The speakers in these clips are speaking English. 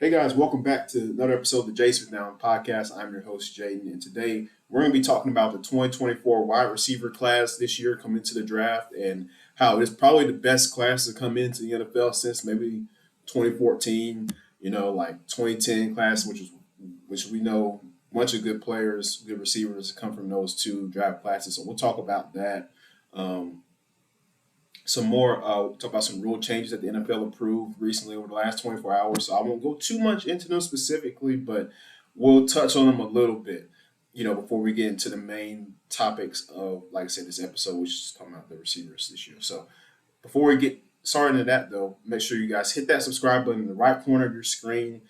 Hey guys, welcome back to another episode of the Jay Smith Down podcast. I'm your host, Jaden, and today we're going to be talking about the 2024 wide receiver class this year coming into the draft and how it's probably the best class to come into the NFL since maybe 2014, like 2010 class, which we know a bunch of good players, good receivers come from those two draft classes. So we'll talk about that. Um, some more talk about some rule changes that the NFL approved recently over the last 24 hours. So I won't go too much into them specifically, but we'll touch on them a little bit, before we get into the main topics of, like I said, this episode, which is talking about the receivers this year. So before we get started into that, though, make sure you guys hit that subscribe button in the right corner of your screen,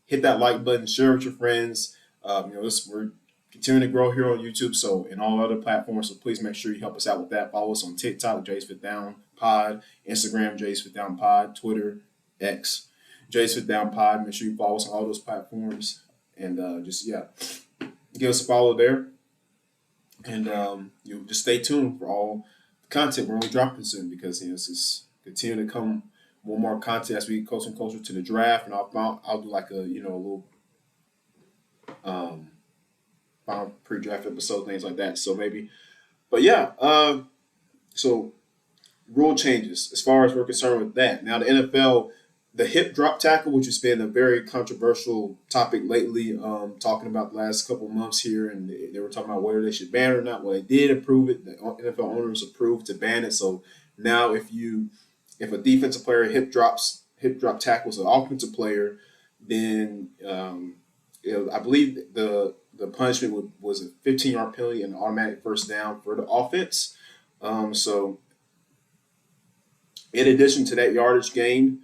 hit that like button, share with your friends. We're continuing to grow here on YouTube, so in all other platforms. So please make sure you help us out with that. Follow us on TikTok, Jay's Fit Down Pod, Instagram, Jay's Fit Down Pod, Twitter, X, Jay's Fit Down Pod. Make sure you follow us on all those platforms, and give us a follow there. And you just stay tuned for all the content we're only dropping soon because it's just continue to come more content as we get closer and closer to the draft. And I'll do like a little um, final pre-draft episode, things like that. So maybe, but yeah. So rule changes as far as we're concerned with that. Now the NFL, the hip drop tackle, which has been a very controversial topic lately, talking about the last couple of months here, and they were talking about whether they should ban it or not. Well, they did approve it. The NFL owners approved to ban it. So now, if a defensive player hip drop tackles an offensive player, then I believe the punishment was a 15-yard penalty and an automatic first down for the offense. So in addition to that yardage gain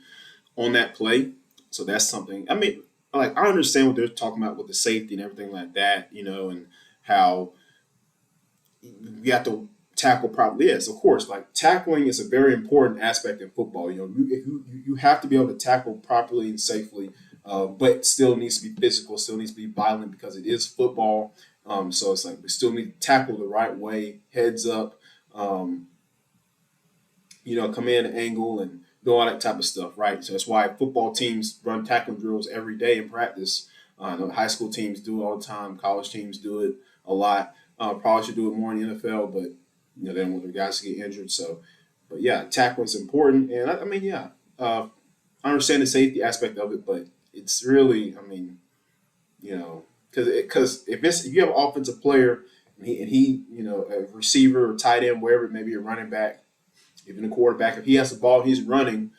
on that play, so that's something. I mean, like I understand what they're talking about with the safety and everything like that, and how you have to tackle properly. Yes, of course. Like tackling is a very important aspect in football. You have to be able to tackle properly and safely, but still needs to be physical, still needs to be violent because it is football. So it's like we still need to tackle the right way, heads up. Um, come in, angle, and do all that type of stuff, right? So that's why football teams run tackling drills every day in practice. I know high school teams do it all the time. College teams do it a lot. Probably should do it more in the NFL, but they don't want their guys to get injured. So, but yeah, tackling is important, and I mean, yeah, I understand the safety aspect of it, but it's really, I mean, because if you have an offensive player and he a receiver or tight end, wherever, maybe a running back, even a quarterback, if he has the ball, he's running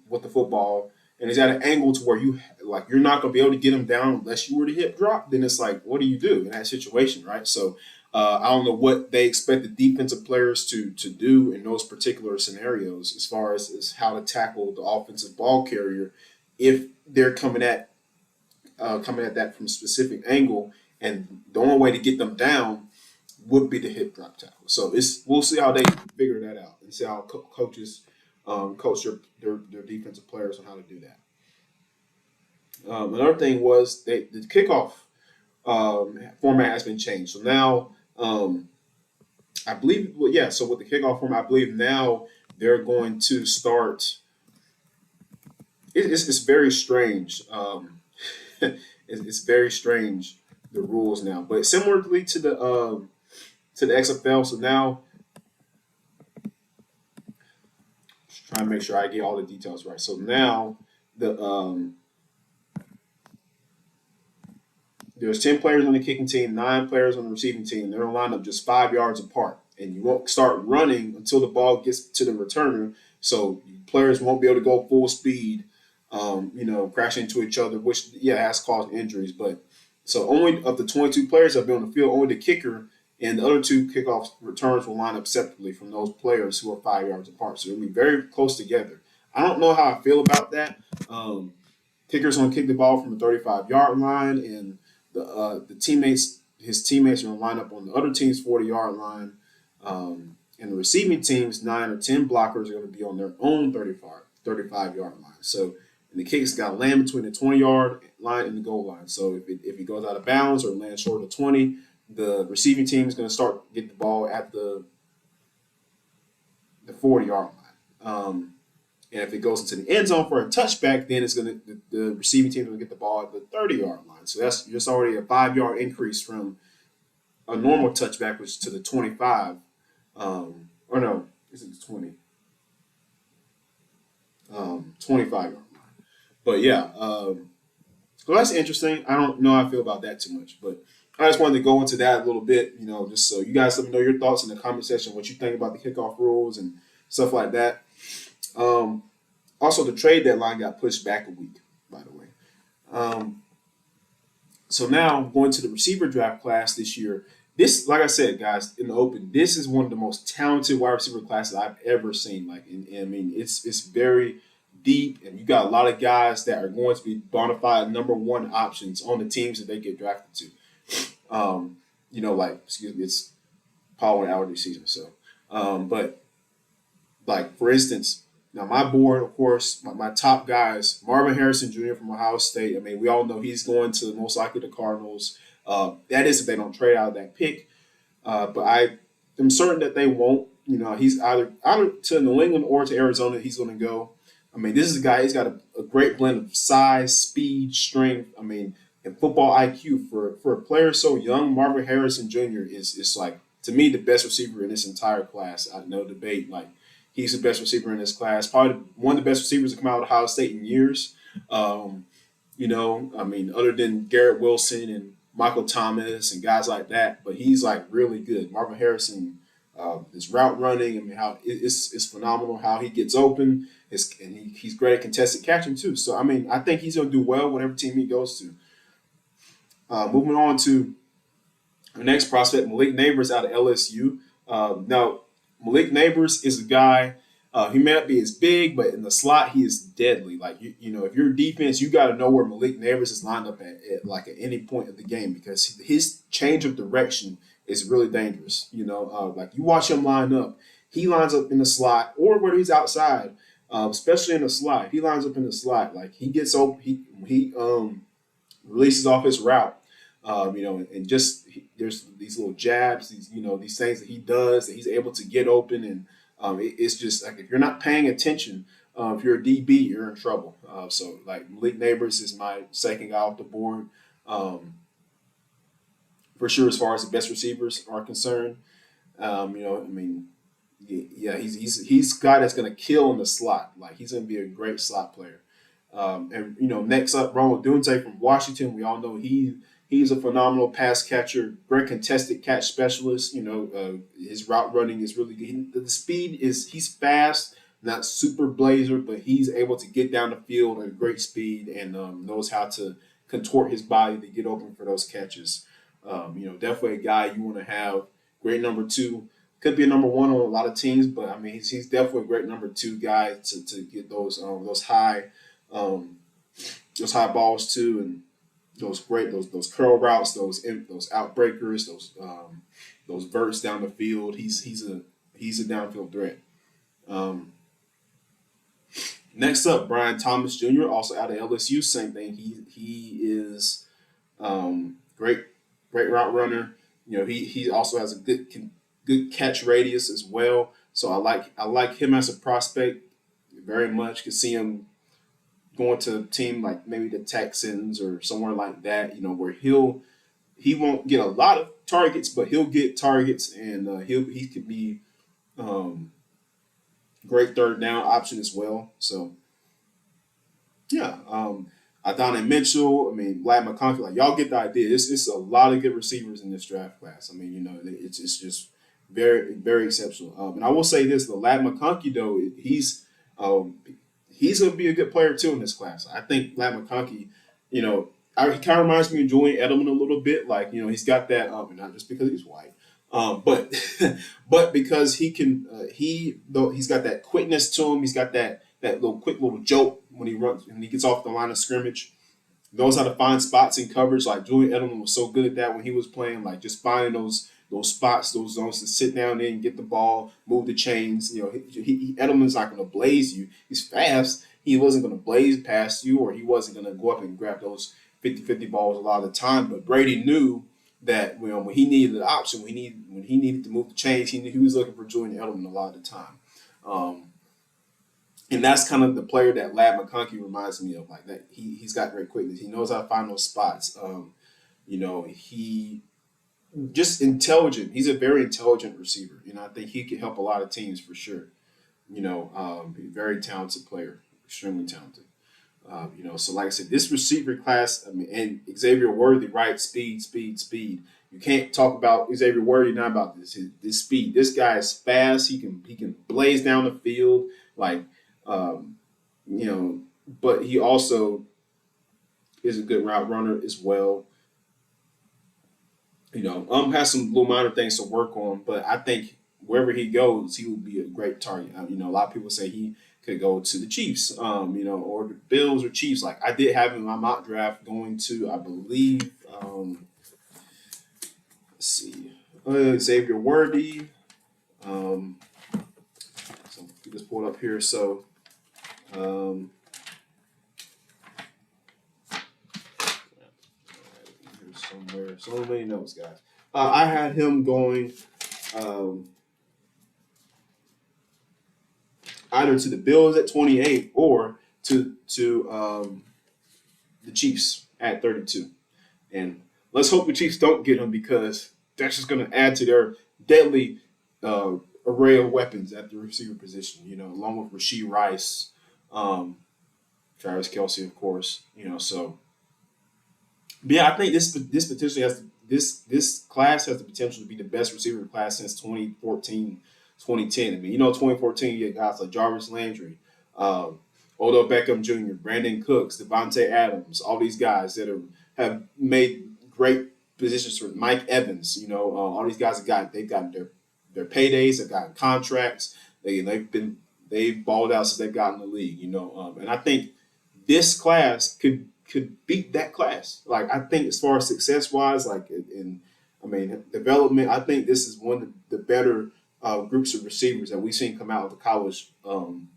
with the football, and he's at an angle to where you're not going to be able to get him down unless you were to hip drop. Then it's like, what do you do in that situation, right? So I don't know what they expect the defensive players to do in those particular scenarios, as far as how to tackle the offensive ball carrier if they're coming at that from a specific angle, and the only way to get them down would be the hip drop tackle. So we'll see how they figure that out and see how coaches coach their defensive players on how to do that. Another thing was the kickoff format has been changed. So now I believe, well, yeah. So with the kickoff format, I believe now they're going to start. It's very strange. It's very strange, the rules now, but similarly to the XFL. So now, just trying to make sure I get all the details right. So now the there's 10 players on the kicking team, 9 players on the receiving team. They're lined up just 5 yards apart, and you won't start running until the ball gets to the returner. So players won't be able to go full speed, crashing into each other, which has caused injuries. But so only of the 22 players that have been on the field, only the kicker and the other two kickoff returns will line up separately from those players who are 5 yards apart. So it'll be very close together. I don't know how I feel about that. Kicker's going to kick the ball from the 35-yard line, and his teammates are going to line up on the other team's 40-yard line. And the receiving team's 9 or 10 blockers are going to be on their own 35-yard line. So and the kick's got to land between the 20-yard line and the goal line. So if he goes out of bounds or lands short of 20, the receiving team is going to start getting the ball at the 40-yard line. And if it goes into the end zone for a touchback, then it's gonna the receiving team will get the ball at the 30-yard line. So that's just already a 5 yard increase from a normal touchback, which to the 25. Or no, is it the 20? 25 yard line. But yeah, so that's interesting. I don't know how I feel about that too much, but I just wanted to go into that a little bit, just so you guys let me know your thoughts in the comment section, what you think about the kickoff rules and stuff like that. Um, Also, the trade deadline got pushed back a week, by the way. Um, so now going to the receiver draft class this year. This, like I said, guys, in the open, this is one of the most talented wide receiver classes I've ever seen. Like, and I mean, it's very deep, and you got a lot of guys that are going to be bona fide number one options on the teams that they get drafted to. Like, excuse me, it's Paul and allergy season. So, but like for instance, now my board, of course, my top guys, Marvin Harrison Jr. from Ohio State. I mean, we all know he's going to most likely the Cardinals. That is if they don't trade out of that pick. But I am certain that they won't. He's either to New England or to Arizona. He's going to go. I mean, this is a guy. He's got a great blend of size, speed, strength. I mean, and football IQ for a player so young. Marvin Harrison Jr. is like, to me, the best receiver in this entire class. No debate. Like, he's the best receiver in this class. Probably one of the best receivers to come out of Ohio State in years. I mean, other than Garrett Wilson and Michael Thomas and guys like that, but he's like really good. Marvin Harrison, his route running, I mean, it's phenomenal how he gets open. He's great at contested catching too. So I mean, I think he's going to do well whatever team he goes to. Moving on to the next prospect, Malik Neighbors out of LSU. Now, Malik Neighbors is a guy. He may not be as big, but in the slot, he is deadly. Like if you're defense, you got to know where Malik Neighbors is lined up at any point of the game because his change of direction is really dangerous. Like you watch him line up, he lines up in the slot or where he's outside, especially in the slot. If he lines up in the slot, like he gets open, he releases off his route. And just there's these little jabs, these things that he does that he's able to get open, and it's just like if you're not paying attention, if you're a DB, you're in trouble. So like Malik Neighbors is my second guy off the board, for sure as far as the best receivers are concerned. I mean, yeah, he's a guy that's gonna kill in the slot. Like he's gonna be a great slot player. Next up, Ronald Dunte from Washington. We all know he's a phenomenal pass catcher, great contested catch specialist. His route running is really good. The speed he's fast, not super blazer, but he's able to get down the field at great speed and knows how to contort his body to get open for those catches. Definitely a guy you want to have. Great number two. Could be a number one on a lot of teams, but I mean he's definitely a great number two guy to get those high balls too, and those curl routes, those outbreakers, those verts down the field. He's a downfield threat. Next up, Brian Thomas Jr. also out of LSU. Same thing. He is great route runner. He also has a good catch radius as well. So I like him as a prospect very much. Could see him going to a team like maybe the Texans or somewhere like that, where he won't get a lot of targets, but he'll get targets and he could be great third down option as well. So yeah, Adonai Mitchell, I mean Vlad McConkey, like y'all get the idea. It's a lot of good receivers in this draft class. I mean, it's just very, very exceptional. And I will say this: the Vlad McConkey though, he's going to be a good player too in this class. I think Vlad McConkey, he kind of reminds me of Julian Edelman a little bit. Like, he's got that, not just because he's white, but but because he can, he's got that quickness to him. He's got that little quick little jolt when he runs, when he gets off the line of scrimmage. Knows how to find spots in coverage. Like Julian Edelman was so good at that when he was playing. Like just finding those spots, those zones to sit down in, get the ball, move the chains. Edelman's not going to blaze you. He's fast. He wasn't going to blaze past you, or he wasn't going to go up and grab those 50-50 balls a lot of the time. But Brady knew that when he needed an option, when he needed to move the chains, he was looking for Julian Edelman a lot of the time. And that's kind of the player that Lad McConkey reminds me of. Like that, he's got great quickness. He knows how to find those spots. He just intelligent. He's a very intelligent receiver. I think he could help a lot of teams for sure. Very talented player, extremely talented. So like I said, this receiver class, I mean, and Xavier Worthy, right? Speed, speed, speed. You can't talk about Xavier Worthy not about this speed. This guy is fast. He can blaze down the field like, um, you know, but he also is a good route runner as well. Has some little minor things to work on, but I think wherever he goes, he will be a great target. A lot of people say he could go to the Chiefs, or the Bills or Chiefs. Like I did have him in my mock draft going to, I believe, let's see, Xavier Worthy. So we just pulled up here. So, um, somewhere, so many notes, guys. I had him going. Um, Either to the Bills at 28 or to the Chiefs at 32. And let's hope the Chiefs don't get him because that's just going to add to their deadly array of weapons at the receiver position. Along with Rashee Rice, um, Travis Kelsey, of course. So but yeah, I think this potentially has this class has the potential to be the best receiver class since 2014, 2010. I mean, 2014 you had guys like Jarvis Landry, um, Odell Beckham Jr., Brandon Cooks, Devontae Adams, all these guys that have made great positions for Mike Evans. All these guys they've gotten their paydays, they've gotten contracts, they've balled out since they've gotten the league. And I think this class could beat that class. Like I think as far as success wise, like I mean development, I think this is one of the better groups of receivers that we've seen come out of college. And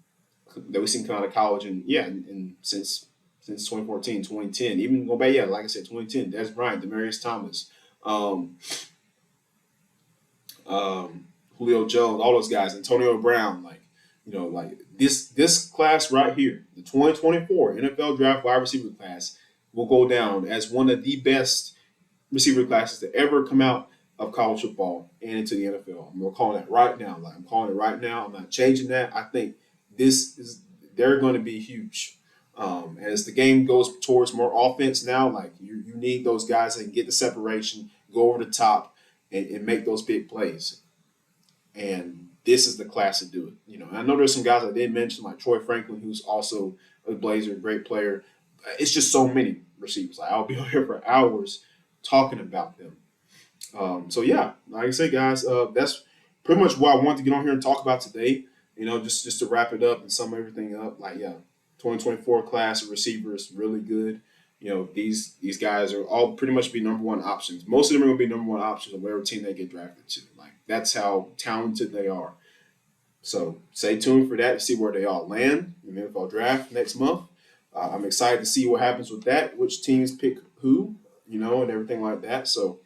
since 2014, 2010, even go back, yeah, like I said, 2010, Des Bryant, Demarius Thomas, um, Julio Jones, all those guys, Antonio Brown, like this class right here, the 2024 NFL Draft wide receiver class, will go down as one of the best receiver classes to ever come out of college football and into the NFL. I'm calling that right now. Like I'm calling it right now. I'm not changing that. I think they're going to be huge. As the game goes towards more offense now, like you need those guys that can get the separation, go over the top, and make those big plays. And this is the class to do it. And I know there's some guys I did mention, like Troy Franklin, who's also a Blazer, great player. It's just so many receivers. Like I'll be on here for hours talking about them. So yeah, like I say, guys, that's pretty much what I wanted to get on here and talk about today. Just to wrap it up and sum everything up. Like yeah, 2024 class of receivers really good. These guys are all pretty much be number one options. Most of them are going to be number one options of whatever team they get drafted to. Like that's how talented they are. So stay tuned for that to see where they all land in the NFL draft next month. I'm excited to see what happens with that, which teams pick who, and everything like that. So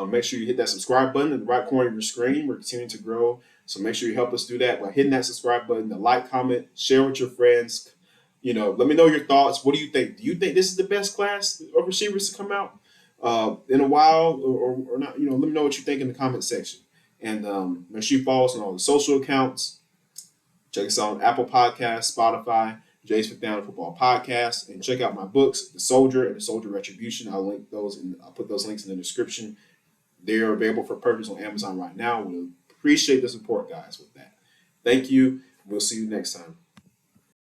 make sure you hit that subscribe button in the right corner of your screen. We're continuing to grow. So make sure you help us do that by hitting that subscribe button, the like, comment, share with your friends. Let me know your thoughts. What do you think? Do you think this is the best class of receivers to come out in a while or not? Let me know what you think in the comment section. And make sure you follow us on all the social accounts. Check us out on Apple Podcasts, Spotify, Jay's Fifth Down Football Podcast, and check out my books, The Soldier and The Soldier Retribution. I'll put those links in the description. They are available for purchase on Amazon right now. We'll appreciate the support, guys, with that. Thank you. We'll see you next time.